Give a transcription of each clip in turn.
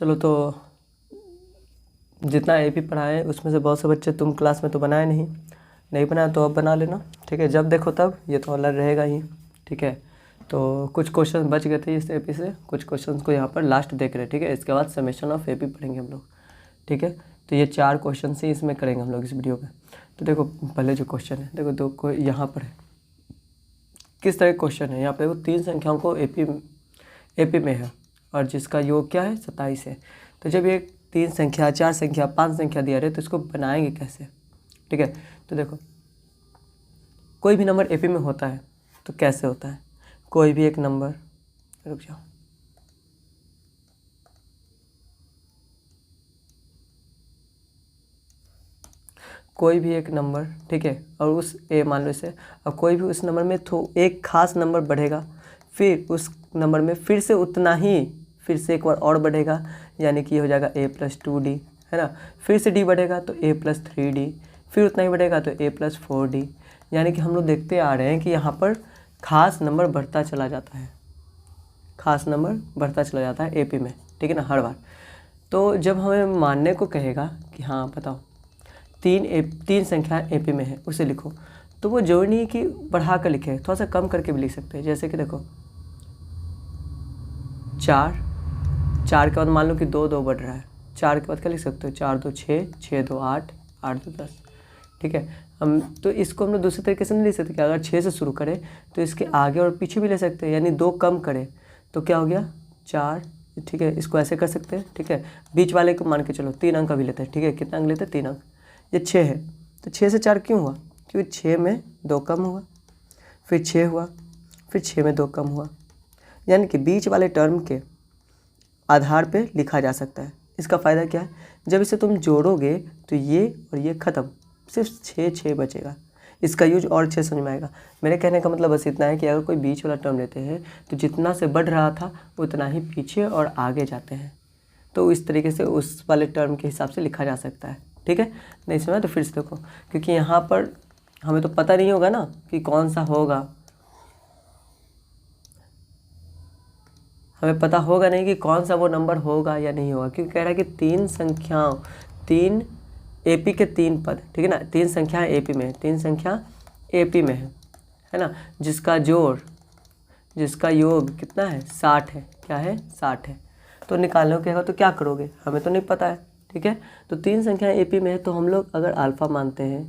चलो, तो जितना एपी पढ़ाए उसमें से बहुत से बच्चे तुम क्लास में तो बनाए नहीं बनाया तो अब बना लेना, ठीक है। जब देखो तब ये तो अलग रहेगा ही, ठीक है। तो कुछ क्वेश्चन बच गए थे इस एपी से, कुछ क्वेश्चन को यहाँ पर लास्ट देख रहे हैं, ठीक है। इसके बाद समेशन ऑफ एपी पढ़ेंगे हम लोग, ठीक है। तो ये 4 क्वेश्चन से इसमें करेंगे हम लोग इस वीडियो में। तो देखो पहले जो क्वेश्चन है, देखो दो को यहाँ पर है, किस तरह का क्वेश्चन है। यहाँ पे वो 3 संख्याओं को एपी में है और जिसका योग क्या है 27 है। तो जब ये 3 संख्या, 4 संख्या, 5 संख्या दिया रहे तो इसको बनाएंगे कैसे, ठीक है। तो देखो कोई भी नंबर एपी में होता है तो कैसे होता है, कोई भी एक नंबर, रुक जाओ, कोई भी एक नंबर, ठीक है, और उस ए मान लो इसे, और कोई भी उस नंबर में एक खास नंबर बढ़ेगा, फिर उस नंबर में फिर से उतना ही, फिर से एक बार और बढ़ेगा, यानी कि हो जाएगा a+2d, है ना। फिर से d बढ़ेगा तो a+3d, फिर उतना ही बढ़ेगा तो a+4d। यानी कि हम लोग देखते आ रहे हैं कि यहाँ पर खास नंबर बढ़ता चला जाता है, खास नंबर बढ़ता चला जाता है एपी में, ठीक है ना, हर बार। तो जब हमें मानने को कहेगा कि हाँ बताओ 3 संख्या एपी में है, उसे लिखो, तो वो जरूरी नहीं कि बढ़ा कर लिखे, थोड़ा सा कम करके भी लिख सकते हैं। जैसे कि देखो 4 के बाद मान लो कि 2 बढ़ रहा है, 4 के बाद क्या लिख सकते हो, 4 2 6, 6 2 8, 8 2 10, ठीक है। हम तो इसको हम लोग दूसरे तरीके से नहीं लिख सकते कि अगर 6 से शुरू करें तो इसके आगे और पीछे भी ले सकते हैं, यानी 2 कम करें तो क्या हो गया 4, ठीक है। इसको ऐसे कर सकते हैं, ठीक है। बीच वाले को मान के चलो 3 अंक का भी लेते हैं, ठीक है। कितना अंक लेते हैं, 3 अंक। ये 6 है तो 6 से 4 क्यों हुआ, क्योंकि 6 में 2 कम हुआ, फिर 6 हुआ, फिर 6 में 2 कम हुआ, यानी कि बीच वाले टर्म के आधार पे लिखा जा सकता है। इसका फ़ायदा क्या है, जब इसे तुम जोड़ोगे तो ये और ये ख़त्म, सिर्फ 6 बचेगा। इसका यूज और अच्छे समझ में आएगा। मेरे कहने का मतलब बस इतना है कि अगर कोई बीच वाला टर्म लेते हैं तो जितना से बढ़ रहा था उतना ही पीछे और आगे जाते हैं, तो इस तरीके से उस वाले टर्म के हिसाब से लिखा जा सकता है, ठीक है। नहीं समझा तो फिर से देखो, क्योंकि यहाँ पर हमें तो पता नहीं होगा ना कि कौन सा होगा, हमें पता होगा नहीं कि कौन सा वो नंबर होगा या नहीं होगा, क्योंकि कह रहा है कि 3 संख्याओं, 3 एपी के 3 पद, ठीक है ना, 3 संख्या एपी में है, 3 संख्या एपी में है ना, जिसका जोड़, जिसका योग कितना है 60 है, क्या है 60 है। तो निकालने को कहेगा तो क्या करोगे, हमें तो नहीं पता है, ठीक है। तो 3 संख्या एपी में है तो हम लोग अगर अल्फ़ा मानते हैं,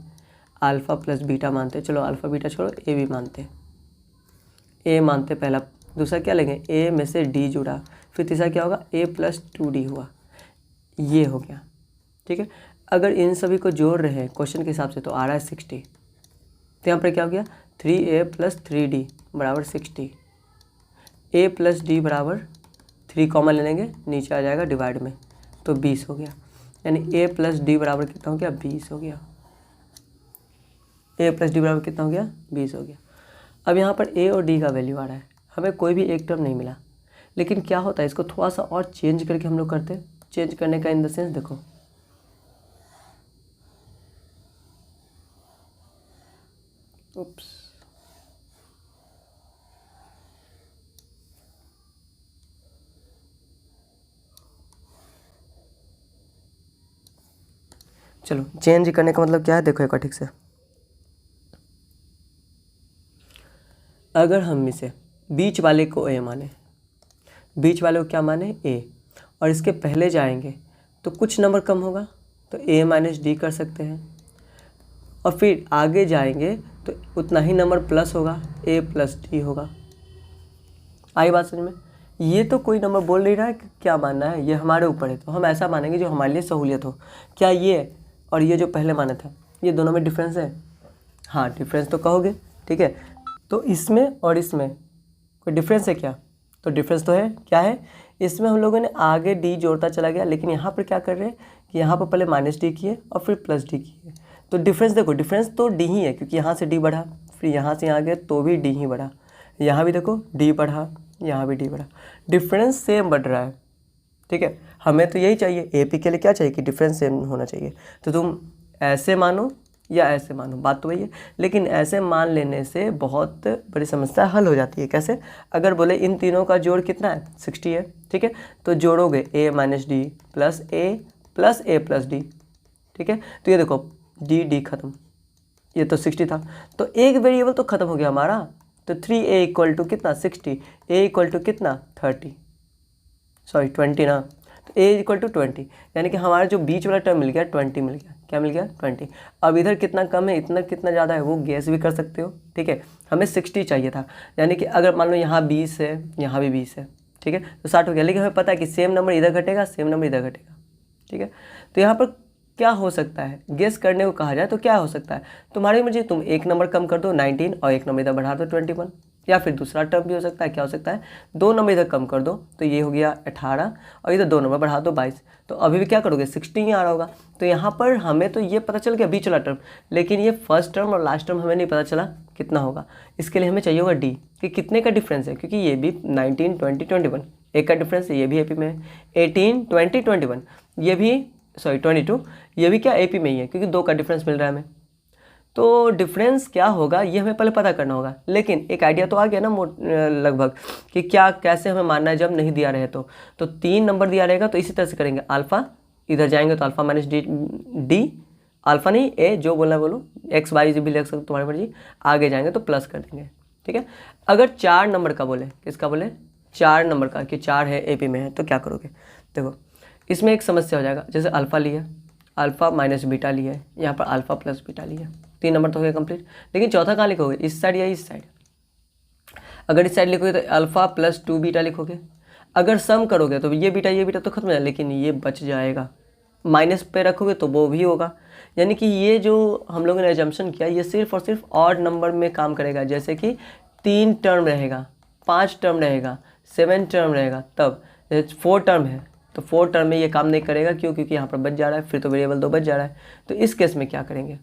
अल्फ़ा प्लस बीटा मानते हैं, चलो अल्फ़ा बीटा छोड़ो ए भी मानते हैं, ए मानते पहला, दूसरा क्या लेंगे, ए में से डी जुड़ा, फिर तीसरा क्या होगा a+2d हुआ, ये हो गया, ठीक है। अगर इन सभी को जोड़ रहे हैं क्वेश्चन के हिसाब से तो आ रहा है 60, तो यहाँ पर क्या हो गया 3a + 3d बराबर 60, a + d बराबर 3 कॉमन ले लेंगे, नीचे आ जाएगा डिवाइड में, तो 20 हो गया, यानी a + d बराबर कितना हो गया 20 हो गया, a + d बराबर कितना हो गया 20 हो गया। अब यहाँ पर a और d का वैल्यू आ रहा है, हमें कोई भी एक टर्म नहीं मिला, लेकिन क्या होता है इसको थोड़ा सा और चेंज करके हम लोग करते हैं। चेंज करने का इन द सेंस देखो, उप्स, चलो चेंज करने का मतलब क्या है देखो एक बार ठीक से। अगर हम इसे बीच वाले को a माने, बीच वाले को क्या माने a, और इसके पहले जाएंगे तो कुछ नंबर कम होगा तो a - d कर सकते हैं, और फिर आगे जाएंगे तो उतना ही नंबर प्लस होगा, a + d होगा। आई बात समझ में। ये तो कोई नंबर बोल नहीं रहा है कि क्या मानना है, ये हमारे ऊपर है, तो हम ऐसा मानेंगे जो हमारे लिए सहूलियत हो। क्या ये और ये जो पहले माना था ये दोनों में डिफरेंस है, हाँ डिफरेंस तो कहोगे, ठीक है। तो इसमें और इसमें कोई डिफरेंस है क्या, तो डिफरेंस तो है, क्या है, इसमें हम लोगों ने आगे डी जोड़ता चला गया, लेकिन यहाँ पर क्या कर रहे हैं कि यहाँ पर पहले -d किए और फिर +d किए, तो डिफरेंस देखो, डिफरेंस तो d ही है, क्योंकि यहाँ से d बढ़ा, फिर यहाँ से यहाँ गए तो भी d ही बढ़ा, यहाँ भी देखो d बढ़ा, यहाँ भी d बढ़ा, डिफरेंस सेम बढ़ रहा है, ठीक है। हमें तो यही चाहिए, एपी के लिए क्या चाहिए कि डिफरेंस सेम होना चाहिए, तो तुम ऐसे मानो या ऐसे मानो, बात तो वही है। लेकिन ऐसे मान लेने से बहुत बड़ी समस्या हल हो जाती है। कैसे? अगर बोले इन तीनों का जोड़ कितना है 60 है, ठीक है, तो जोड़ोगे a minus D plus a plus D, ठीक है। तो ये देखो डी खत्म, ये तो 60 था, तो एक वेरिएबल तो खत्म हो गया हमारा। तो 3a इक्वल टू कितना 60, a इक्वल टू कितना 20 ना, तो a इक्वल टू 20, यानी कि हमारा जो बीच वाला टर्म मिल गया 20 मिल गया। क्या मिल गया 20। अब इधर कितना कम है, इतना कितना ज़्यादा है वो गैस भी कर सकते हो, ठीक है। हमें 60 चाहिए था, यानी कि अगर मान लो यहाँ 20 है, यहाँ भी 20 है, ठीक है, तो 60 हो गया। लेकिन हमें पता है कि सेम नंबर इधर घटेगा, सेम नंबर इधर घटेगा, ठीक है। तो यहाँ पर क्या हो सकता है, गेस करने को कहा जाए तो क्या हो सकता है, तुम्हारी मर्जी, तुम एक नंबर कम कर दो 19 और एक नंबर इधर बढ़ा दो 21, या फिर दूसरा टर्म भी हो सकता है। क्या हो सकता है, 2 नंबर इधर कम कर दो तो ये हो गया 18 और इधर 2 नंबर बढ़ा दो 22, तो अभी भी क्या करोगे 60 ही आ रहा होगा। तो यहाँ पर हमें तो ये पता चल गया बीच वाला टर्म, लेकिन ये फर्स्ट टर्म और लास्ट टर्म हमें नहीं पता चला कितना होगा। इसके लिए हमें चाहिए होगा डी, कि कितने का डिफरेंस है, क्योंकि ये भी 19 20 21 एक का डिफरेंस है, ये भी एपी में है। 18 20 21 ये भी 22 ये भी क्या एपी में ही है, क्योंकि 2 का डिफरेंस मिल रहा है हमें। तो डिफरेंस क्या होगा ये हमें पहले पता करना होगा, लेकिन एक आइडिया तो आ गया ना लगभग, कि क्या कैसे हमें मानना है जब नहीं दिया रहे तो 3 नंबर दिया रहेगा तो इसी तरह से करेंगे। अल्फ़ा इधर जाएंगे तो अल्फ़ा माइनस डी अल्फ़ा नहीं ए, जो बोलना है बोलो, एक्स वाई भी लिख सकते तुम्हारी मर्जी। आगे जाएंगे तो प्लस कर देंगे, ठीक है। अगर 4 नंबर का बोले, किसका बोले 4 नंबर का, कि 4 है एपी में है, तो क्या करोगे, देखो इसमें एक समस्या हो जाएगा। जैसे अल्फ़ा लिया, अल्फ़ा माइनस बीटा लिया है, यहाँ पर अल्फ़ा प्लस बीटा लिया, 3 नंबर तो हो गया कंप्लीट। लेकिन चौथा कहाँ लिखोगे, इस साइड या इस साइड? अगर इस साइड लिखोगे तो अल्फ़ा प्लस 2 बीटा लिखोगे। अगर सम करोगे तो ये बीटा तो खत्म हो जाएगा, लेकिन ये बच जाएगा। माइनस पे रखोगे तो वो भी होगा। यानी कि ये जो हम लोगों ने एजम्पशन किया ये सिर्फ और सिर्फ ऑड नंबर में काम करेगा। जैसे कि 3 टर्म रहेगा, 5 टर्म रहेगा, 7 टर्म रहेगा, तब 4 टर्म है तो 4 टर्म में ये काम नहीं करेगा। क्यों? क्योंकि यहाँ पर बच जा रहा है, फिर तो वेरिएबल 2 बच जा रहा है। तो इस केस में क्या करेंगे,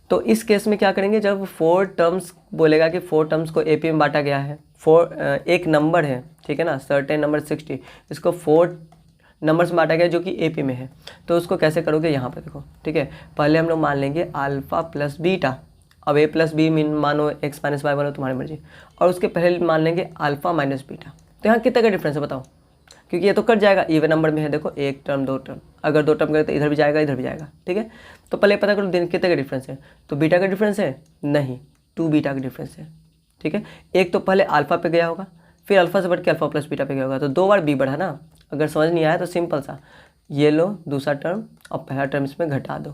तो इस केस में क्या करेंगे, जब 4 टर्म्स बोलेगा कि 4 टर्म्स को एपी में बांटा गया है, 4 एक नंबर है, ठीक है ना, सर्टेन नंबर 60, इसको 4 नंबर्स बांटा गया जो कि एपी में है, तो उसको कैसे करोगे यहाँ पर देखो, ठीक है। पहले हम लोग मान लेंगे अल्फ़ा प्लस बीटा, अब ए प्लस बी मानो एक्स माइनस वाई मानो, तुम्हारी मर्जी, और उसके पहले मान लेंगे अल्फ़ा माइनस बीटा। तो यहाँ कितना का डिफरेंस है बताओ, क्योंकि ये तो कट जाएगा, इवन नंबर में है, देखो 1 टर्म 2 टर्म, अगर 2 टर्म करें तो इधर भी जाएगा इधर भी जाएगा, ठीक है। तो पहले पता करो दिन कितने का डिफरेंस है, तो बीटा का डिफरेंस है नहीं, 2 बीटा का डिफरेंस है, ठीक है। एक तो पहले अल्फ़ा पे गया होगा, फिर अल्फ़ा से बढ़ के अल्फ़ा प्लस बीटा पे गया होगा, तो 2 बार बी बढ़ा ना। अगर समझ नहीं आया तो सिंपल सा, ये लो दूसरा टर्म और पहला टर्म इसमें घटा दो,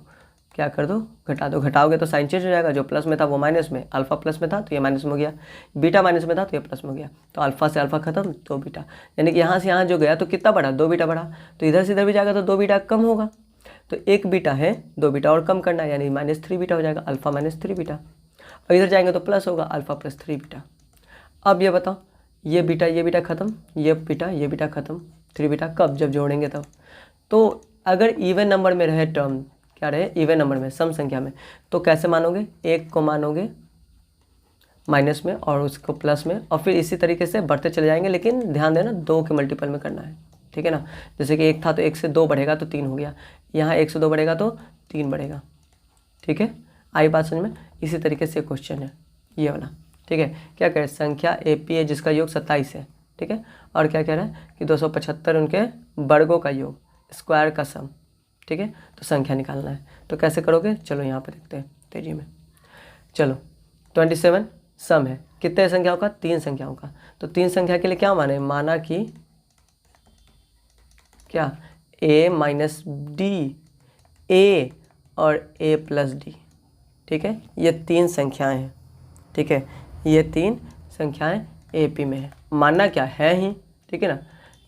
क्या कर दो घटा दो, घटाओगे तो साइन चेंज हो जाएगा, जो प्लस में था वो माइनस में, अल्फ़ा प्लस में था तो ये माइनस में हो गया, बीटा माइनस में था तो ये प्लस में हो गया, तो अल्फ़ा से अल्फ़ा खत्म 2 बीटा, यानी कि यहाँ से यहाँ जो गया तो कितना बढ़ा 2 बीटा बढ़ा, तो इधर से इधर भी जाएगा तो 2 बीटा कम होगा, तो 1 बीटा है 2 बीटा और कम करना है, यानी -3 बीटा हो जाएगा, अल्फ़ा -3 बीटा, और इधर जाएंगे तो प्लस होगा अल्फ़ा प्लस 3 बीटा। अब ये बताओ, ये बीटा खत्म, ये बीटा खत्म, 3 बीटा कब, जब जोड़ेंगे तब। तो अगर इवन नंबर में रहे टर्म, क्या रहे इवन नंबर में, सम संख्या में, तो कैसे मानोगे, 1 को मानोगे माइनस में और उसको प्लस में, और फिर इसी तरीके से बढ़ते चले जाएंगे। लेकिन ध्यान देना 2 के मल्टीपल में करना है, ठीक है ना। जैसे कि 1 था तो 1 से 2 बढ़ेगा तो 3 हो गया, यहाँ 1 से 2 बढ़ेगा तो 3 बढ़ेगा, ठीक है। आई बात समझ में। इसी तरीके से क्वेश्चन है ये वाला, ठीक है। क्या कह रहे हैं, संख्या एपी है जिसका योग 27 है, ठीक है, और क्या कह रहा है कि 275 उनके वर्गों का योग, स्क्वायर का सम, ठीक है। तो संख्या निकालना है, तो कैसे करोगे, चलो यहाँ पे देखते हैं तेजी में। चलो 27 सम है, कितने संख्याओं का, 3 संख्याओं का, तो 3 संख्या के लिए क्या माने, माना कि क्या a माइनस डी, ए और a प्लस डी, ठीक है। ये 3 संख्याएं हैं, ठीक है, ये 3 संख्याएं एपी में है, मानना क्या है ही, ठीक है ना,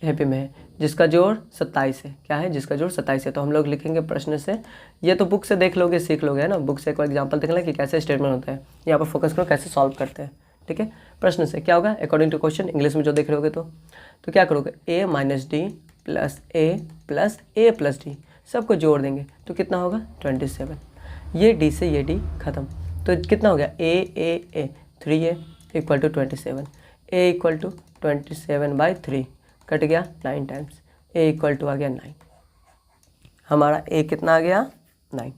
एपी में है, जिसका जोड़ 27 है, क्या है, जिसका जोड़ 27 है। तो हम लोग लिखेंगे प्रश्न से, ये तो बुक से देख लोगे सीख लोगे, है ना, बुक से एक बार एग्जाम्पल देख लें कि कैसे स्टेटमेंट होता है, यहाँ पर फोकस करो कैसे सॉल्व करते हैं, ठीक है। प्रश्न से क्या होगा, अकॉर्डिंग टू क्वेश्चन, इंग्लिश में जो देख रहे होगे तो क्या करोगे, a minus D plus a plus D, सबको जोड़ देंगे तो कितना होगा 27, ये d से ये d खत्म, तो कितना हो गया a 3a equal to 27, a equal to 27/3 cut गया 9 टाइम्स, a इक्वल टू आ गया 9, हमारा ए कितना आ गया 9।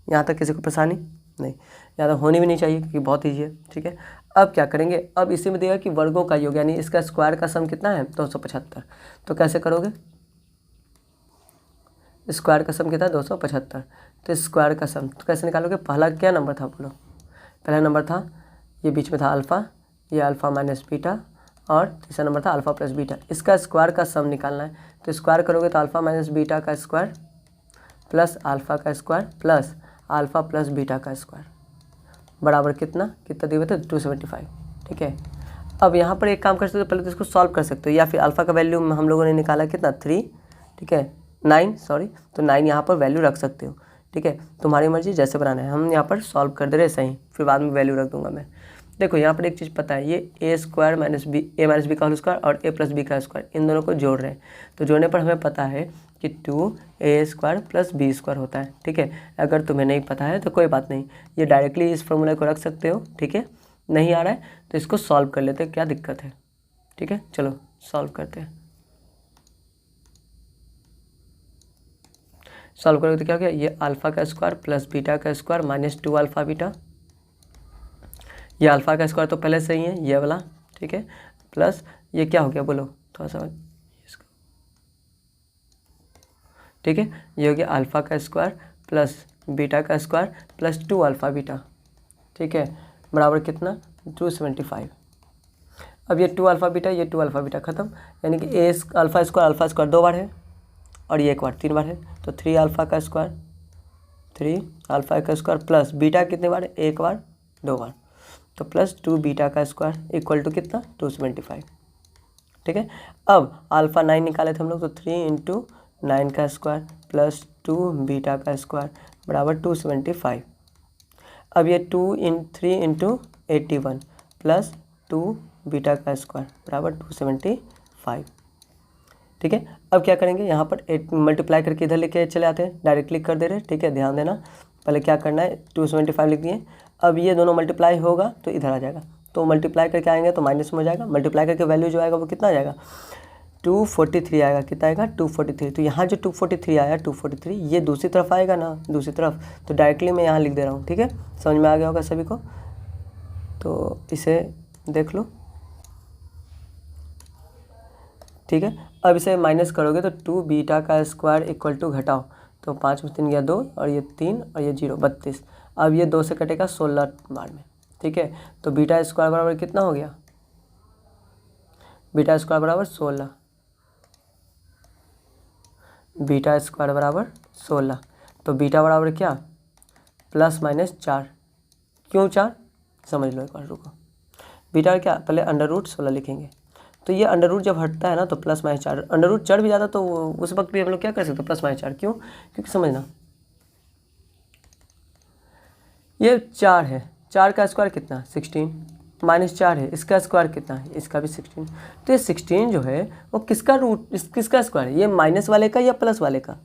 यहाँ तक किसी को परेशानी नहीं, यहाँ तक होनी भी नहीं चाहिए क्योंकि बहुत ईजी है। ठीक है, अब क्या करेंगे, अब इसी में देगा कि वर्गों का योग यानी इसका स्क्वायर का सम कितना है 275। तो कैसे करोगे, स्क्वायर का सम कितना है 275, तो स्क्वायर का सम तो कैसे निकालोगे, पहला क्या नंबर था बोलो, पहला नंबर था ये बीच में था अल्फ़ा, ये अल्फ़ा माइनस बीटा, और तीसरा नंबर था अल्फ़ा प्लस बीटा। इसका स्क्वायर का सम निकालना है, तो स्क्वायर करोगे तो अल्फ़ा माइनस बीटा का स्क्वायर प्लस अल्फ़ा का square plus alpha plus beta का स्क्वायर बराबर कितना दिए हुए थे 275। ठीक है, अब यहाँ पर एक काम कर सकते हो, पहले तो इसको सॉल्व कर सकते हो, या फिर अल्फ़ा का वैल्यू हम लोगों ने निकाला कितना 3, ठीक है 9 सॉरी, तो 9 यहाँ पर वैल्यू रख सकते हो। ठीक है, तुम्हारी मर्जी जैसे बनाना है, हम यहाँ पर सॉल्व कर दे रहे सही, फिर बाद में वैल्यू रख दूंगा मैं। देखो यहाँ पर एक चीज़ पता है, ये ए स्क्वायर माइनस बी, ए माइनस बी का होल स्क्वायर और ए प्लस बी का स्क्वायर, इन दोनों को जोड़ रहे हैं, तो जोड़ने पर हमें पता है कि 2a square plus B square होता है। ठीक है, अगर तुम्हें नहीं पता है तो कोई बात नहीं, ये डायरेक्टली इस फॉर्मूले को रख सकते हो। ठीक है, नहीं आ रहा है तो इसको सॉल्व कर लेते हैं, क्या दिक्कत है। ठीक है, चलो सॉल्व करते हैं। सॉल्व करोगे तो क्या हो गया, ये अल्फ़ा का स्क्वायर प्लस बीटा का स्क्वायर माइनस 2 अल्फ़ा बीटा, ये अल्फ़ा का स्क्वायर तो पहले से ही है ये वाला। ठीक है, प्लस ये क्या हो गया बोलो थोड़ा सा इसका। ठीक है, ये हो गया अल्फ़ा का स्क्वायर प्लस बीटा का स्क्वायर प्लस 2 अल्फ़ा बीटा। ठीक है, बराबर कितना 275। अब ये 2 अल्फ़ा बीटा, ये 2 अल्फ़ा बीटा ख़त्म, यानी कि ए अल्फ़ा स्क्वायर 2 बार है और ये 1 बार 3 बार है, तो 3 अल्फ़ा का स्क्वायर 3 अल्फ़ा का स्क्वायर प्लस बीटा कितने बार है 1 बार 2 बार, तो प्लस 2 बीटा का स्क्वायर इक्वल टू कितना 275। ठीक है, अब अल्फ़ा 9 निकाले थे हम लोग, तो 3 इंटू 9 का स्क्वायर प्लस 2 बीटा का स्क्वायर बराबर 275। अब ये 3 इंटू 81 प्लस 2 बीटा का स्क्वायर बराबर 275। ठीक है, अब क्या करेंगे, यहाँ पर 8 मल्टीप्लाई करके इधर लेके चले आते हैं, डायरेक्टली कर दे रहे हैं। ठीक है, ध्यान देना, पहले क्या करना है 275 लिख दिए, अब ये दोनों मल्टीप्लाई होगा तो इधर आ जाएगा, तो मल्टीप्लाई करके आएंगे तो माइनस में हो जाएगा, मल्टीप्लाई करके वैल्यू जो आएगा वो कितना आ जाएगा 243 आएगा, कितना आएगा 243। तो यहाँ जो 243 आया 243 ये दूसरी तरफ आएगा ना, दूसरी तरफ, तो डायरेक्टली मैं यहाँ लिख दे रहा हूँ। ठीक है, समझ में आ गया होगा सभी को, तो इसे देख लो। ठीक है, अब इसे माइनस करोगे तो 2 बीटा का स्क्वायर इक्वल टू घटाओ, तो 5 में 3 गया 2 और ये 3 और ये 0 32। अब ये 2 से कटेगा 16 बार में। ठीक है, तो बीटा स्क्वायर बराबर कितना हो गया, बीटा स्क्वायर बराबर 16, बीटा स्क्वायर बराबर 16, तो बीटा बराबर क्या प्लस माइनस 4, क्यों 4 समझ लो एक बार, रुको। बीटा क्या, पहले अंडर रूट 16 लिखेंगे, तो ये अंडर रूट जब हटता है ना तो प्लस माइनस 4, अंडर रूट चढ़ भी जाता तो उस वक्त भी हम लोग क्या कर सकते हैं प्लस माइनस 4, क्यों, क्योंकि समझना ये 4 है, 4 का स्क्वायर कितना 16 माइनस 4 है, इसका स्क्वायर कितना है, इसका भी 16, तो ये 16 जो है वो किसका रूट, किसका स्क्वायर है, ये माइनस वाले का या प्लस वाले का,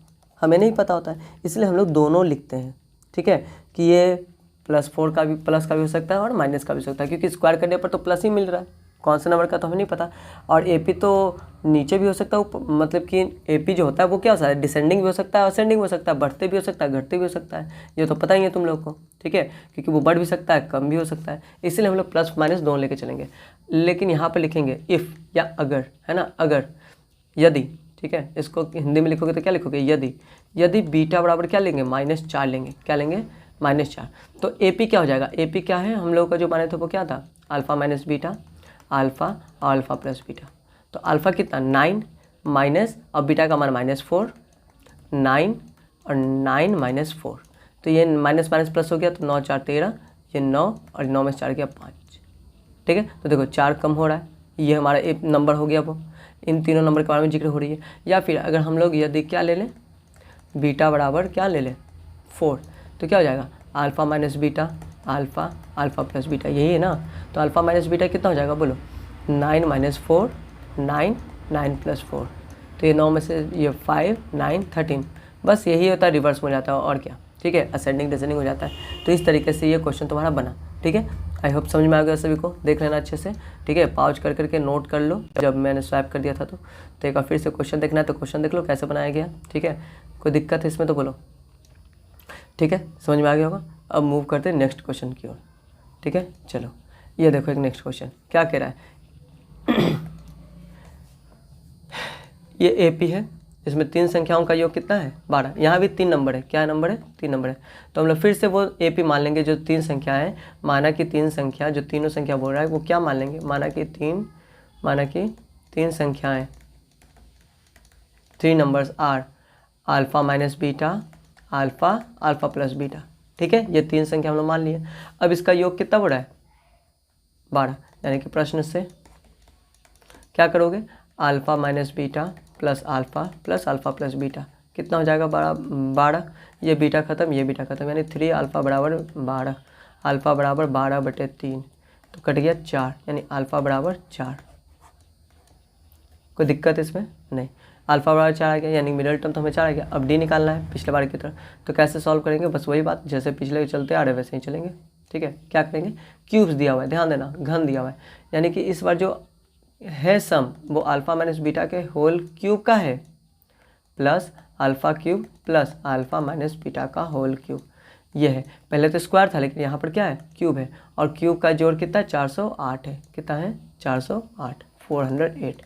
हमें नहीं पता होता है, इसलिए हम लोग दोनों लिखते हैं। ठीक है, कि ये +4 का भी, प्लस का भी हो सकता है और माइनस का भी हो सकता है, क्योंकि स्क्वायर करने पर तो प्लस ही मिल रहा है, कौन से नंबर का तो हमें नहीं पता। और एपी तो नीचे भी हो सकता है, मतलब कि एपी जो होता है वो क्या हो सकता है, डिसेंडिंग भी हो सकता है, असेंडिंग हो सकता है, बढ़ते भी हो सकता है, घटते भी हो सकता है, ये तो पता ही है तुम लोग को। ठीक है, क्योंकि वो बढ़ भी सकता है, कम भी हो सकता है, इसलिए हम लोग प्लस माइनस दोनों लेके चलेंगे। लेकिन यहाँ पर लिखेंगे इफ़ या अगर, है ना, अगर, यदि। ठीक है, इसको हिंदी में लिखोगे तो क्या लिखोगे, यदि बीटा बराबर क्या लेंगे -4 लेंगे, क्या लेंगे -4, तो एपी क्या हो जाएगा, एपी क्या है हम लोग का जो माने थे वो क्या था, अल्फ़ा माइनस बीटा, अल्फ़ा और अल्फ़ा प्लस बीटा, तो अल्फ़ा कितना 9 माइनस, अब बीटा का मान -4, 9 और 9 -4, तो ये माइनस माइनस प्लस हो गया, तो 9 4 13, ये 9 और 9 में 4 गया 5। ठीक है, तो देखो 4 कम हो रहा है, ये हमारा एक नंबर हो गया, वो इन तीनों नंबर के बारे में जिक्र हो रही है। या फिर अगर हम लोग यदि क्या ले लें, बीटा बराबर क्या ले लें 4, तो क्या हो जाएगा alpha minus beta, alpha alpha plus beta, यही है ना, तो अल्फ़ा माइनस बीटा कितना हो जाएगा बोलो 9 - 4, 9 9 + 4, तो ये 9 में से ये 5 9 13, बस यही होता है, रिवर्स में हो जाता है और क्या। ठीक है, असेंडिंग डिसेंडिंग हो जाता है। तो इस तरीके से ये क्वेश्चन तुम्हारा बना। ठीक है, आई होप समझ में आ गया सभी को, देख लेना अच्छे से। ठीक है, पॉज कर करके नोट कर लो, जब मैंने स्वैप कर दिया था तो एक बार फिर से क्वेश्चन देखना है तो क्वेश्चन देख लो कैसे बनाया गया। ठीक है, कोई दिक्कत है इसमें तो बोलो। ठीक है, समझ में आ गया होगा। अब मूव करते हैं नेक्स्ट क्वेश्चन की ओर। ठीक है, चलो ये देखो एक नेक्स्ट क्वेश्चन क्या कह रहा है। ये एपी है, इसमें 3 संख्याओं का योग कितना है 12। यहाँ भी 3 नंबर है, क्या नंबर है 3 नंबर है। तो हम लोग फिर से वो एपी मान लेंगे जो 3 संख्या है। माना कि 3 संख्या जो तीनों संख्या बोल रहा है वो क्या मान लेंगे, माना कि 3 संख्याएँ 3 numbers are alpha minus beta alpha alpha plus beta. ठीक है, ये 3 संख्या हम लोग मान लिए। अब इसका योग कितना हो रहा है 12, यानी कि प्रश्न से क्या करोगे, alpha minus beta plus alpha plus beta कितना हो जाएगा 12। ये बीटा खत्म, ये बीटा खत्म, यानी 3 अल्फ़ा बराबर 12, अल्फ़ा बराबर 12/3, तो कट गया 4, यानी अल्फ़ा बराबर 4। कोई दिक्कत इसमें नहीं, अल्फ़ा बराबर 4 आ गया, यानी मिडल टर्म तो हमें 4 आ गया। अब डी निकालना है पिछले बार की तरह। तो कैसे सॉल्व करेंगे, बस वही बात जैसे पिछले चलते आ रहे वैसे ही चलेंगे। ठीक है, क्या करेंगे, क्यूब्स दिया हुआ है, ध्यान देना घन दिया हुआ है, यानी कि इस बार जो है सम वो अल्फ़ा माइनस बीटा के होल क्यूब का है plus alpha cube plus alpha minus beta का होल क्यूब। ये है, पहले तो स्क्वायर था लेकिन यहाँ पर क्या है क्यूब है, और क्यूब का जोड़ कितना है 408 है। कितना है 408, 408।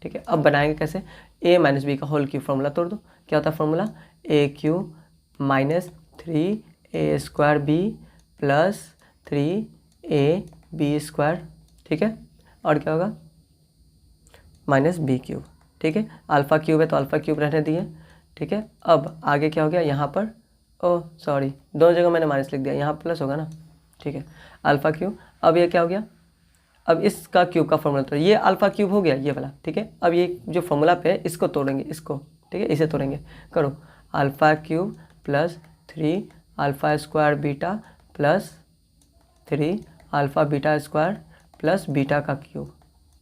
ठीक है, अब बनाएंगे कैसे, a माइनस बी का होल क्यूब फॉर्मूला तोड़ दो। क्या होता है formula, a cube minus 3a² b plus 3ab square. ठीक है, और क्या होगा माइनस बी क्यूब। ठीक है, अल्फ़ा क्यूब है तो अल्फ़ा क्यूब रहने दिए। ठीक है, अब आगे क्या हो गया यहाँ पर, ओह सॉरी दोनों जगह मैंने माइनस लिख दिया, यहाँ प्लस होगा ना। ठीक है, अल्फ़ा क्यूब, अब ये क्या हो गया, अब इसका क्यूब का फॉर्मूला तो ये अल्फ़ा क्यूब हो गया ये वाला। ठीक है, अब ये जो फॉर्मूला पे है इसको तोड़ेंगे, इसको। ठीक है, इसे तोड़ेंगे, करो alpha cube plus 3 alpha square beta plus 3 alpha beta square plus beta का क्यूब।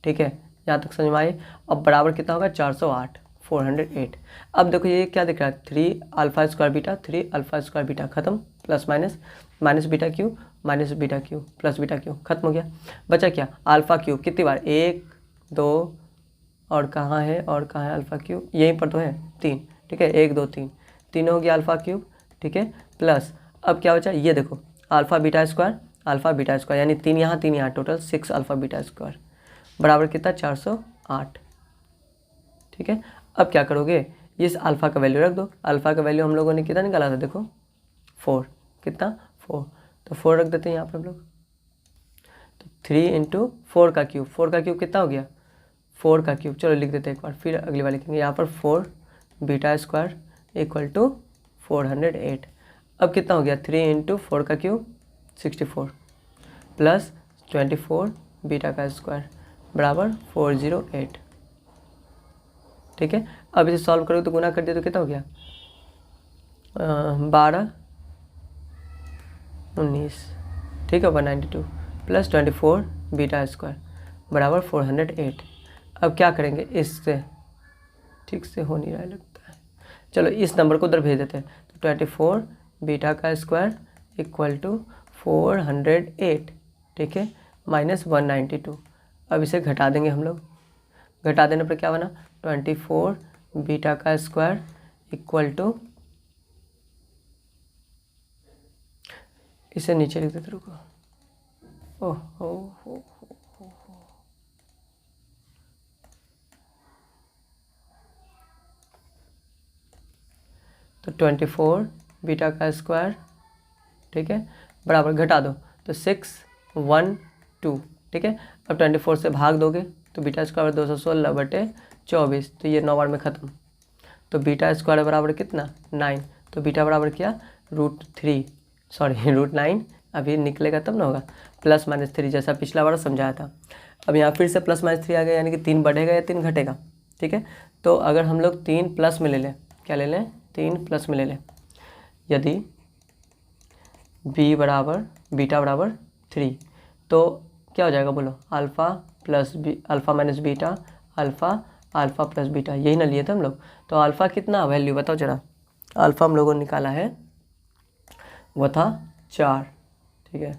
ठीक है, यहाँ तक समझ में आए। अब बराबर कितना होगा 408, 408। अब देखो ये क्या दिख रहा है, 3 alpha square beta 3 alpha square beta खत्म, plus minus minus beta cube minus beta cube plus beta cube खत्म हो गया। बचा क्या अल्फ़ा क्यूब, कितनी बार 1 2 और कहाँ है अल्फ़ा क्यूब, यहीं पर तो है 3। ठीक है, 1 2 3, 3 हो गया अल्फ़ा क्यूब। ठीक है, प्लस अब क्या बचा, ये देखो अल्फ़ा बीटा स्क्वायर यानी 3 यहाँ, टोटल 6 अल्फ़ा बीटा स्क्वायर बराबर कितना 408। ठीक है, अब क्या करोगे, इस अल्फ़ा का वैल्यू रख दो। अल्फ़ा का वैल्यू हम लोगों ने कितना निकाला था, देखो 4, कितना 4, तो 4 रख देते हैं यहाँ पर हम लोग। तो 3 × 4 का क्यूब, 4 का क्यूब कितना हो गया 4 का क्यूब, चलो लिख देते हैं एक बार, फिर अगली बार लिखेंगे यहाँ पर 4 बीटा स्क्वायर इक्वल टू 408। अब कितना हो गया 3 × 4 का क्यूब 64 प्लस 24 बीटा का स्क्वायर बराबर 408। ठीक है, अब इसे सॉल्व करो तो गुना कर दिया तो कितना हो गया 12 19। ठीक है, 192 प्लस 24 बीटा स्क्वायर बराबर 408। अब क्या करेंगे इससे, ठीक से हो नहीं रहा लगता है, चलो इस नंबर को उधर भेज देते हैं। तो 24 बीटा का स्क्वायर इक्वल टू 408। ठीक है, माइनस 192। अब इसे घटा देंगे हम लोग, घटा देने पर क्या बना 24 बीटा का स्क्वायर इक्वल टू, इसे नीचे लिख देते, रुको, ओह हो। तो 24 बीटा का स्क्वायर, ठीक है, बराबर घटा दो तो 612। ठीक है, अब 24 से भाग दोगे तो बीटा स्क्वायर 216/24, तो ये 9 बार में ख़त्म। तो बीटा स्क्वायर बराबर कितना 9, तो बीटा बराबर क्या √9, अभी निकलेगा तब ना होगा, प्लस माइनस 3 जैसा पिछला बार समझाया था। अब यहाँ फिर से प्लस माइनस 3 आ गया, यानी कि 3 बढ़ेगा या 3 घटेगा। ठीक है, तो अगर हम लोग 3 प्लस में ले लें, क्या ले लें 3 प्लस में ले लें, यदि बीटा बराबर 3, तो क्या हो जाएगा बोलो, alpha minus beta alpha plus beta, यही ना लिए थे हम लोग। तो अल्फ़ा कितना वैल्यू बताओ जरा, अल्फ़ा हम लोगों ने निकाला है वो था 4। ठीक है,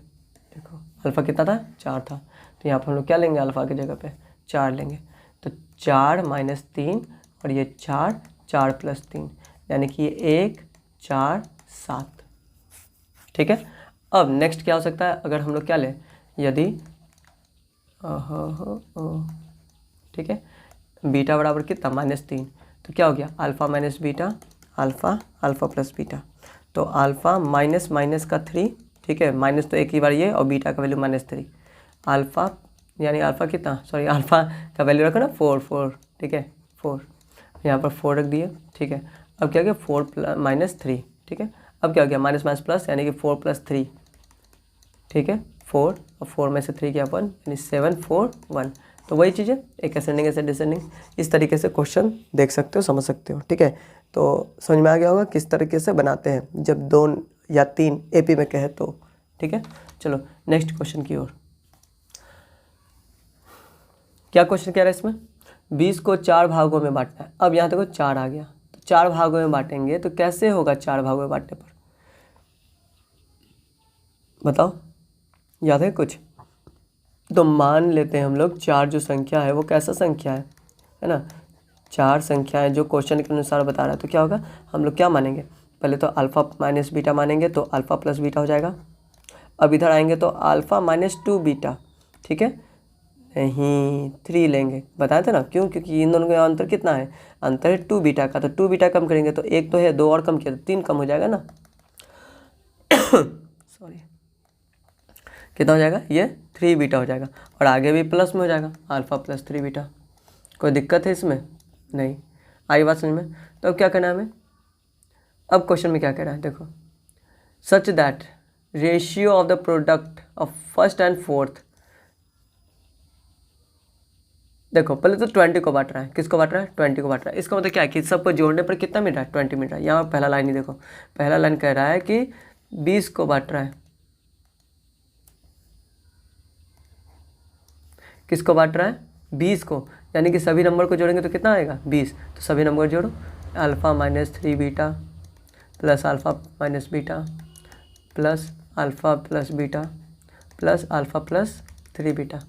देखो अल्फ़ा कितना था 4 था, तो यहाँ पर हम लोग क्या लेंगे अल्फ़ा की जगह पे 4 लेंगे। तो 4 - 3 और ये 4 + 3, यानी कि 1 4 7। ठीक है, अब नेक्स्ट क्या हो सकता है, अगर हम लोग क्या लें, यदि ठीक है बीटा बराबर कितना -3, तो क्या हो गया alpha minus beta, alpha plus beta, तो अल्फ़ा माइनस माइनस का 3, ठीक है, माइनस तो एक ही बार ये और बीटा का वैल्यू -3, अल्फ़ा यानी अल्फ़ा कितना, सॉरी अल्फ़ा का वैल्यू रखो ना 4, ठीक है 4, यहाँ पर 4 रख दिए। ठीक है, अब क्या हो गया 4 माइनस 3, ठीक है, अब क्या हो गया माइनस माइनस प्लस यानी कि 4 + 3, ठीक है 4 और 4 में से 3 क्या 1, यानी 7 4 1। तो वही चीज़ है, एक असेंडिंग ऐसे डिसेंडिंग, इस तरीके से क्वेश्चन देख सकते हो, समझ सकते हो। ठीक है, तो समझ में आ गया होगा किस तरीके से बनाते हैं जब 2 या 3 AP में कहे तो। ठीक है, चलो नेक्स्ट क्वेश्चन की ओर। क्या क्वेश्चन कह रहा है इसमें, 20 को 4 भागों में बांटना है। अब यहाँ देखो 4 आ गया, तो 4 भागों में बांटेंगे तो कैसे होगा 4 भागों में बांटने पर, बताओ, याद है कुछ? तो मान लेते हैं हम लोग 4 जो संख्या है वो कैसा संख्या है ना, 4 संख्या है जो क्वेश्चन के अनुसार बता रहा है। तो क्या होगा, हम लोग क्या मानेंगे, पहले तो अल्फ़ा माइनस बीटा मानेंगे, तो अल्फ़ा प्लस बीटा हो जाएगा। अब इधर आएंगे तो अल्फ़ा माइनस 2 बीटा, ठीक है, नहीं 3 लेंगे, बताए थे ना, क्यों, क्योंकि इन दोनों का अंतर कितना है, अंतर है 2 बीटा का, तो 2 बीटा कम करेंगे तो 1 तो है, 2 और कम किया तो 3 कम हो जाएगा ना सॉरी, कितना हो जाएगा, ये 3 बीटा हो जाएगा, और आगे भी प्लस में हो जाएगा, अल्फ़ा प्लस 3 बीटा। कोई दिक्कत है इसमें? नहीं, आई बात समझ में? तो अब क्या करना है हमें, अब क्वेश्चन में क्या कह रहा है देखो, such that ratio of the product of first and fourth, देखो पहले तो 20 को बांट रहा है, किसको बांट रहा है, 20 को बांट रहा है। इसका मतलब क्या है कि सबको जोड़ने पर कितना मिल रहा है, 20 मिल रहा है। यहाँ पहला लाइन ही देखो, पहला लाइन कह रहा है कि 20 को बांट रहा है, किसको बांट रहा है, 20 को, यानी कि सभी नंबर को जोड़ेंगे तो कितना आएगा 20, तो सभी नंबर जोड़ो, alpha minus 3 beta plus alpha minus beta plus alpha plus beta plus alpha plus 3 beta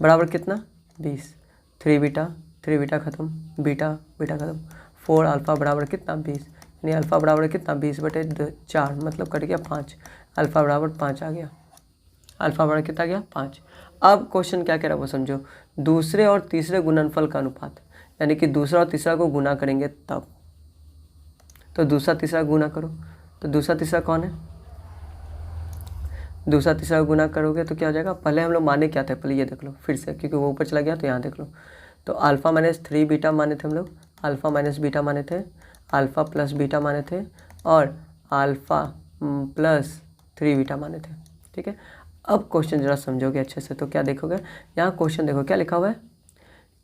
बराबर कितना 20, 3 बीटा खत्म, बीटा खत्म, 4 अल्फ़ा बराबर कितना 20, यानी अल्फ़ा बराबर कितना 20/4, मतलब कट गया 5, अल्फ़ा बराबर 5 आ गया, अल्फ़ा बराबर कितना गया 5। अब क्वेश्चन क्या कह रहा है वो समझो, दूसरे और तीसरे गुणनफल का अनुपात, यानी कि दूसरा और तीसरा को गुना करेंगे तब, तो दूसरा तीसरा गुना करो, तो दूसरा तीसरा कौन है, दूसरा तीसरा गुना करोगे तो क्या हो जाएगा, पहले हम लोग माने क्या थे, पहले ये देख लो फिर से, क्योंकि वो ऊपर चला गया तो यहाँ देख लो। तो अल्फ़ा माइनस 3 बीटा माने थे हम लोग, अल्फ़ा माइनस बीटा माने थे, अल्फ़ा प्लस बीटा माने थे, और अल्फ़ा प्लस 3 बीटा माने थे। ठीक है, अब क्वेश्चन जरा समझोगे अच्छे से तो क्या देखोगे, यहाँ क्वेश्चन देखो क्या लिखा हुआ है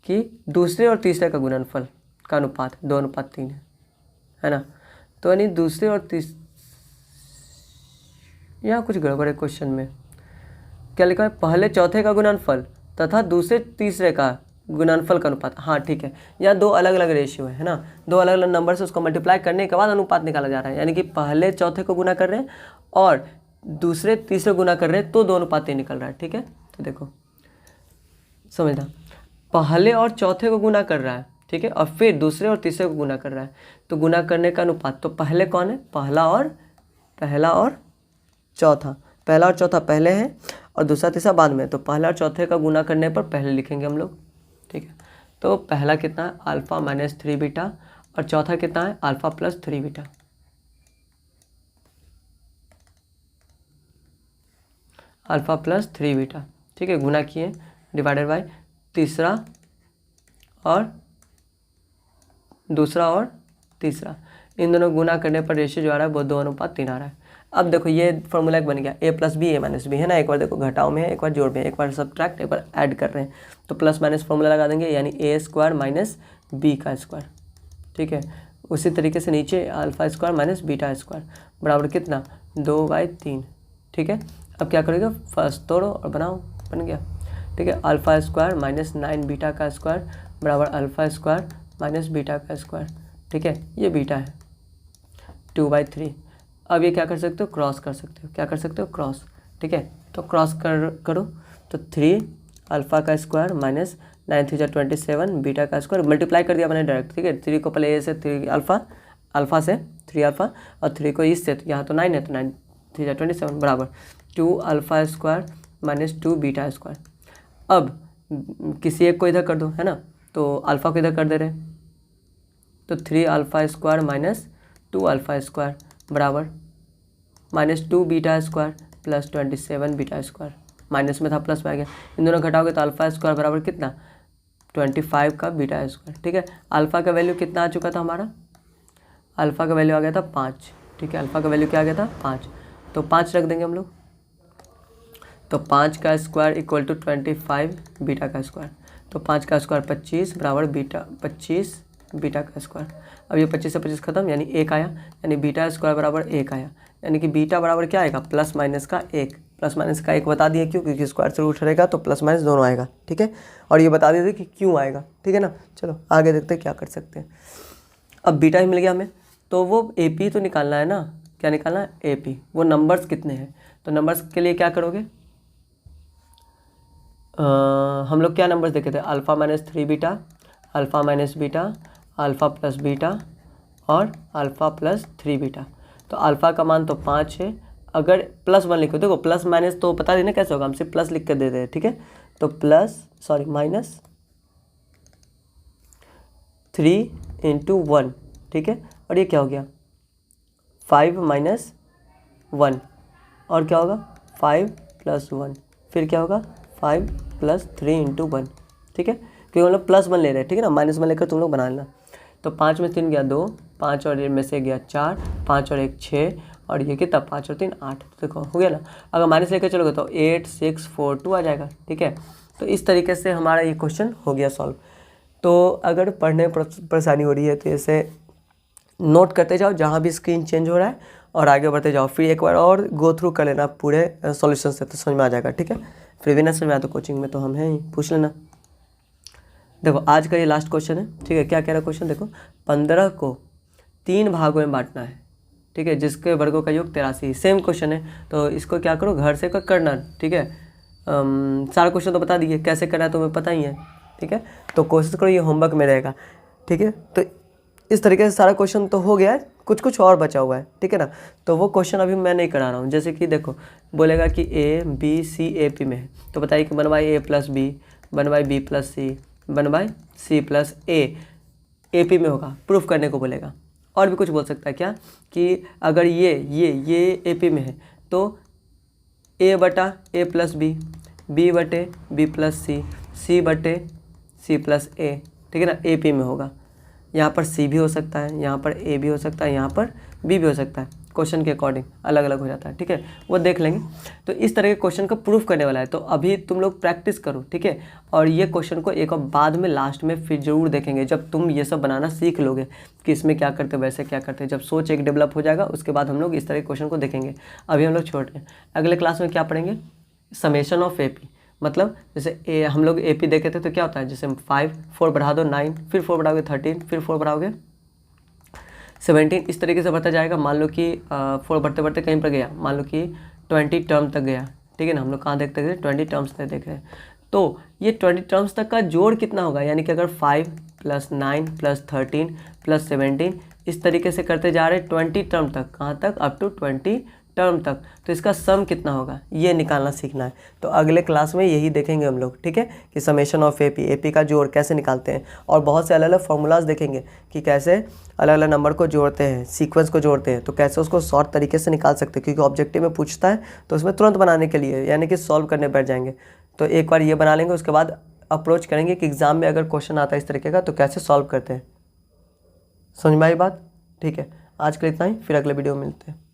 कि दूसरे और तीसरे का गुणनफल का अनुपात 2:3 है ना, तो यानी दूसरे और यहाँ कुछ गड़बड़ है क्वेश्चन में, क्या लिखा है, पहले चौथे का गुणनफल तथा दूसरे तीसरे का गुणनफल का अनुपात। हाँ ठीक है, यहाँ 2 अलग अलग रेशियो है ना, 2 अलग अलग नंबर से उसको मल्टीप्लाई करने के बाद अनुपात निकाला जा रहा है, यानी कि पहले चौथे को गुना कर रहे हैं और दूसरे तीसरे गुना कर रहे हैं तो 2:3 निकल रहा है। ठीक है, तो देखो समझना, पहले और चौथे को गुना कर रहा है, ठीक है, और फिर दूसरे और तीसरे को गुना कर रहा है, तो गुना करने का अनुपात, तो पहले कौन है, पहला और चौथा, पहला और चौथा पहले है और दूसरा तीसरा बाद में, तो पहला और चौथे का गुना करने पर पहले लिखेंगे हम लोग। ठीक है, तो पहला कितना है अल्फ़ा माइनस 3 बीटा और चौथा कितना है alpha plus 3 beta, alpha plus 3 beta. ठीक है, गुना किए डिवाइडेड बाय तीसरा और दूसरा और तीसरा, इन दोनों गुना करने पर रेशियो जो आ रहा है वो 2:3 आ रहा है। अब देखो ये फॉर्मूला बन गया a + b a - b है ना, एक बार देखो घटाव में है, एक बार जोड़ में है, एक बार सब्ट्रैक्ट, एक बार ऐड कर रहे हैं, तो प्लस माइनस फॉर्मूला लगा देंगे, यानी a² - b²। ठीक है, उसी तरीके से नीचे α² - β² बराबर कितना 2/3। ठीक है, अब क्या करोगे, फर्स्ट तोड़ो और बनाओ, बन गया। ठीक है, α² - 9 β² बराबर α² - β²। ठीक है, ये बीटा है 2/3। अब ये क्या कर सकते हो, क्रॉस कर सकते हो, क्या कर सकते हो, क्रॉस। ठीक है, तो क्रॉस करो, तो 3 α² माइनस 9 3 27 β² मल्टीप्लाई कर दिया मैंने डायरेक्ट। ठीक है, 3 को पहले a से 3 अल्फ़ा अल्फ़ा से 3 अल्फ़ा और 3 को इससे, तो यहाँ तो 9 है, तो 9 3 27 बराबर 2 alpha square minus 2 beta square. अब किसी एक को इधर कर दो, है ना, तो अल्फ़ा को इधर कर दे रहे हैं, तो 3 alpha square minus 2 alpha square बराबर minus 2 beta square plus 27 beta square. Minus में था प्लस में आ गया, इन दोनों घटाओगे तो अल्फ़ा स्क्वायर बराबर कितना 25 का बीटा स्क्वायर। ठीक है, अल्फ़ा का वैल्यू कितना आ चुका था हमारा, अल्फ़ा का वैल्यू आ गया था 5। ठीक है, अल्फ़ा का वैल्यू क्या आ गया था 5, तो 5 रख देंगे हम लोग, तो 5 का स्क्वायर इक्वल टू 25 बीटा का स्क्वायर, तो 5 का स्क्वायर 25 बराबर बीटा 25 बीटा का स्क्वायर। अब ये 25 से 25 खत्म, यानी 1 आया, यानी बीटा स्क्वायर बराबर 1 आया, यानी कि बीटा बराबर क्या आएगा प्लस माइनस का 1। प्लस माइनस का 1 बता दिए क्यों, क्योंकि स्क्वायर से रूट रहेगा तो प्लस माइनस दोनों आएगा। ठीक है, और ये बता देते कि क्यों आएगा। ठीक है ना, चलो आगे देखते हैं क्या कर सकते हैं। अब बीटा ही मिल गया हमें, तो वो ए पी तो निकालना है ना, क्या निकालना है ए पी, वो नंबर्स कितने हैं। तो नंबर्स के लिए क्या करोगे, हम लोग क्या नंबर्स देखे थे, alpha minus 3 beta, alpha minus beta, alpha plus beta और अल्फ़ा प्लस 3 बीटा। तो अल्फ़ा का मान तो 5 है, अगर प्लस 1 लिखो, देखो प्लस माइनस तो पता नहीं ना कैसे होगा, हम सिर्फ प्लस लिख कर दे रहे हैं। ठीक है, तो माइनस 3 × 1। ठीक है, और ये क्या हो गया 5 माइनस 1, और क्या होगा 5 + 1, फिर क्या होगा 5 + 3 × 1। ठीक है, क्योंकि हम लोग +1 ले रहे हैं। ठीक है ना, -1 लेकर तुम लोग बना लेना। तो 5 में 3 गया 2, 5 और में से गया 4, 5 और 1 6, और ये कितना 5 और 3 8। तो देखो हो गया ना, अगर माइनस लेकर चलोगे तो 8 6 4 2 आ जाएगा। ठीक है, तो इस तरीके से हमारा ये क्वेश्चन हो गया सॉल्व। तो अगर पढ़ने में परेशानी हो रही है तो ऐसे नोट करते जाओ जहाँ भी स्क्रीन चेंज हो रहा है, और आगे बढ़ते जाओ, फिर एक बार और गो थ्रू कर लेना पूरे सॉल्यूशन से, तो समझ में आ जाएगा। ठीक है, फिर भी ना समझ में आया तो कोचिंग में तो हम हैं ही, पूछ लेना। देखो आज का ये लास्ट क्वेश्चन है। ठीक है, क्या कह रहा है क्वेश्चन, देखो 15 को 3 भागों में बांटना है। ठीक है, जिसके वर्गों का योग 83। सेम क्वेश्चन है, तो इसको क्या करो घर से करना। ठीक है, सारा क्वेश्चन तो बता दिए, कैसे करना है तुम्हें पता ही है। ठीक है, तो कोशिश करो, ये होमवर्क में रहेगा। ठीक है, तो इस तरीके से सारा क्वेश्चन तो हो गया है, कुछ और बचा हुआ है। ठीक है ना, तो वो क्वेश्चन अभी मैं नहीं करा रहा हूँ। जैसे कि देखो बोलेगा कि A B C A P में है, तो बताइए कि 1/a + b, 1/b + c, 1/c + a P में होगा, प्रूफ करने को बोलेगा। और भी कुछ बोल सकता है क्या, कि अगर ये ए पी में है तो a/a + b, b/b + c, c/c + a। ठीक है ना, ए पी में होगा। यहाँ पर सी भी हो सकता है, यहाँ पर ए भी हो सकता है, यहाँ पर बी भी हो सकता है। क्वेश्चन के अकॉर्डिंग अलग अलग हो जाता है। ठीक है, वो देख लेंगे। तो इस तरह के क्वेश्चन को प्रूफ करने वाला है, तो अभी तुम लोग प्रैक्टिस करो। ठीक है, और ये क्वेश्चन को एक और बाद में लास्ट में फिर जरूर देखेंगे, जब तुम ये सब बनाना सीख लोगे कि इसमें क्या करते वैसे क्या करते। जब सोच एक डेवलप हो जाएगा उसके बाद हम लोग इस तरह के क्वेश्चन को देखेंगे। अभी हम लोग छोड़ रहे हैं, अगले क्लास में क्या पढ़ेंगे, समेशन ऑफ ए पी। मतलब जैसे हम लोग ए पी देखे थे तो क्या होता है, जैसे 5 4 बढ़ा दो 9, फिर 4 बढ़ाओगे 13, फिर 4 बढ़ाओगे 17, इस तरीके से बढ़ता जाएगा। मान लो कि 4 बढ़ते बढ़ते कहीं पर गया, मान लो कि 20 टर्म तक गया। ठीक है ना, हम लोग कहाँ देखते हैं 20 टर्म्स तक देख रहे हैं। तो ये 20 टर्म्स तक का जोड़ कितना होगा, यानी कि अगर 5 + 9 + 13 + 17 इस तरीके से करते जा रहे 20 टर्म तक, कहाँ तक, अप टू 20 टर्म तक, तो इसका सम कितना होगा ये निकालना सीखना है। तो अगले क्लास में यही देखेंगे हम लोग। ठीक है, कि समेशन ऑफ ए पी का जोड़ कैसे निकालते हैं, और बहुत से अलग अलग फार्मूलाज देखेंगे कि कैसे अलग अलग नंबर को जोड़ते हैं, सीक्वेंस को जोड़ते हैं, तो कैसे उसको शॉर्ट तरीके से निकाल सकते हैं, क्योंकि ऑब्जेक्टिव में पूछता है तो उसमें तुरंत बनाने के लिए, यानी कि सॉल्व करने बैठ जाएंगे। तो एक बार ये बना लेंगे, उसके बाद अप्रोच करेंगे कि एग्ज़ाम में अगर क्वेश्चन आता है इस तरीके का तो कैसे सॉल्व करते हैं। समझ में आई बात। ठीक है, आज के लिए इतना ही, फिर अगले वीडियो में मिलते हैं।